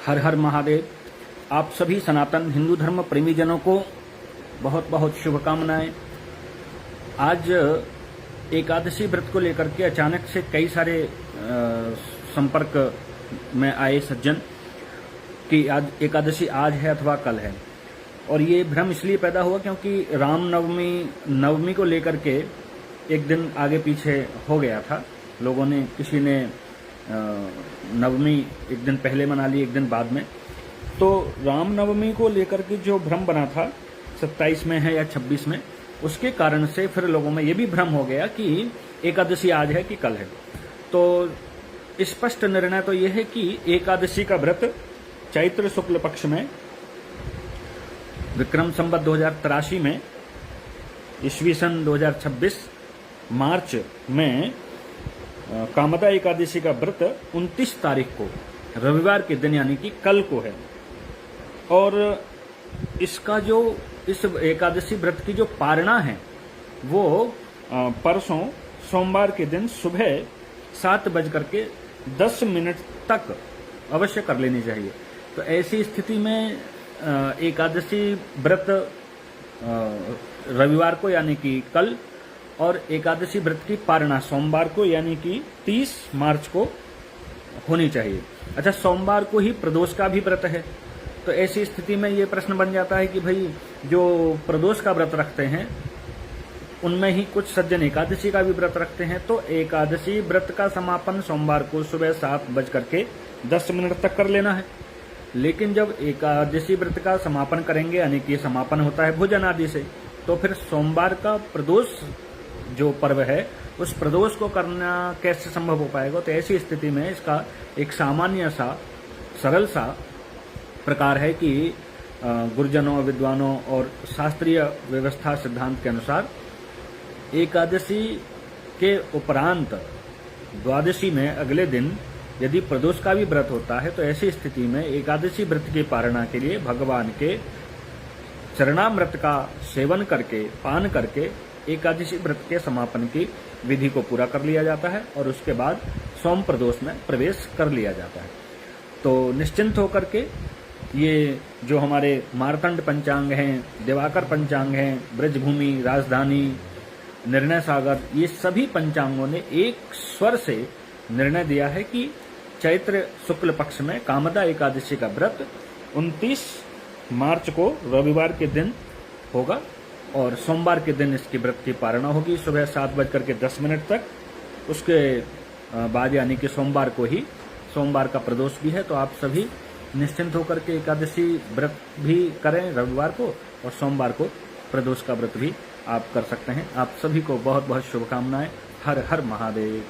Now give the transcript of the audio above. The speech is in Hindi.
हर हर महादेव। आप सभी सनातन हिंदू धर्म प्रेमी जनों को बहुत बहुत शुभकामनाएं। आज एकादशी व्रत को लेकर के अचानक से कई सारे संपर्क में आए सज्जन कि आज एकादशी आज है अथवा कल है, और ये भ्रम इसलिए पैदा हुआ क्योंकि नवमी को लेकर के एक दिन आगे पीछे हो गया था। लोगों ने, किसी ने नवमी एक दिन पहले मना ली, एक दिन बाद में। तो रामनवमी को लेकर के जो भ्रम बना था 27 में है या 26 में, उसके कारण से फिर लोगों में ये भी भ्रम हो गया कि एकादशी आज है कि कल है। तो स्पष्ट निर्णय तो यह है कि एकादशी का व्रत चैत्र शुक्ल पक्ष में विक्रम संवत 2083 में ईस्वी सन 2026 मार्च में कामदा एकादशी का व्रत 29 तारीख को रविवार के दिन यानी कि कल को है। और इसका जो इस एकादशी व्रत की जो पारणा है वो परसों सोमवार के दिन सुबह 7:10 तक अवश्य कर लेनी चाहिए। तो ऐसी स्थिति में एकादशी व्रत रविवार को यानी कि कल, और एकादशी व्रत की पारणा सोमवार को यानी कि 30 मार्च को होनी चाहिए। अच्छा, सोमवार को ही प्रदोष का भी व्रत है। तो ऐसी स्थिति में ये प्रश्न बन जाता है कि भाई जो प्रदोष का व्रत रखते हैं उनमें ही कुछ सज्जन एकादशी का भी व्रत रखते हैं। तो एकादशी व्रत का समापन सोमवार को सुबह 7:10 तक कर लेना है। लेकिन जब एकादशी व्रत का समापन करेंगे यानी कि समापन होता है भोजन आदि से, तो फिर सोमवार का प्रदोष जो पर्व है उस प्रदोष को करना कैसे संभव हो पाएगा। तो ऐसी स्थिति में इसका एक सामान्य सा सरल सा प्रकार है कि गुरुजनों, विद्वानों और शास्त्रीय व्यवस्था सिद्धांत के अनुसार एकादशी के उपरांत द्वादशी में अगले दिन यदि प्रदोष का भी व्रत होता है, तो ऐसी स्थिति में एकादशी व्रत की पारणा के लिए भगवान के चरणामृत का सेवन करके, पान करके एकादशी व्रत के समापन की विधि को पूरा कर लिया जाता है और उसके बाद सोम प्रदोष में प्रवेश कर लिया जाता है। तो निश्चिंत होकर के ये जो हमारे मार्तंड पंचांग हैं, दिवाकर पंचांग हैं, ब्रजभूमि, राजधानी, निर्णय सागर, ये सभी पंचांगों ने एक स्वर से निर्णय दिया है कि चैत्र शुक्ल पक्ष में कामदा एकादशी का व्रत 29 मार्च को रविवार के दिन होगा और सोमवार के दिन इसकी व्रत की पारणा होगी सुबह 7:10 तक। उसके बाद यानी कि सोमवार को ही, सोमवार का प्रदोष भी है, तो आप सभी निश्चिंत होकर के एकादशी व्रत भी करें रविवार को, और सोमवार को प्रदोष का व्रत भी आप कर सकते हैं। आप सभी को बहुत बहुत शुभकामनाएं। हर हर महादेव।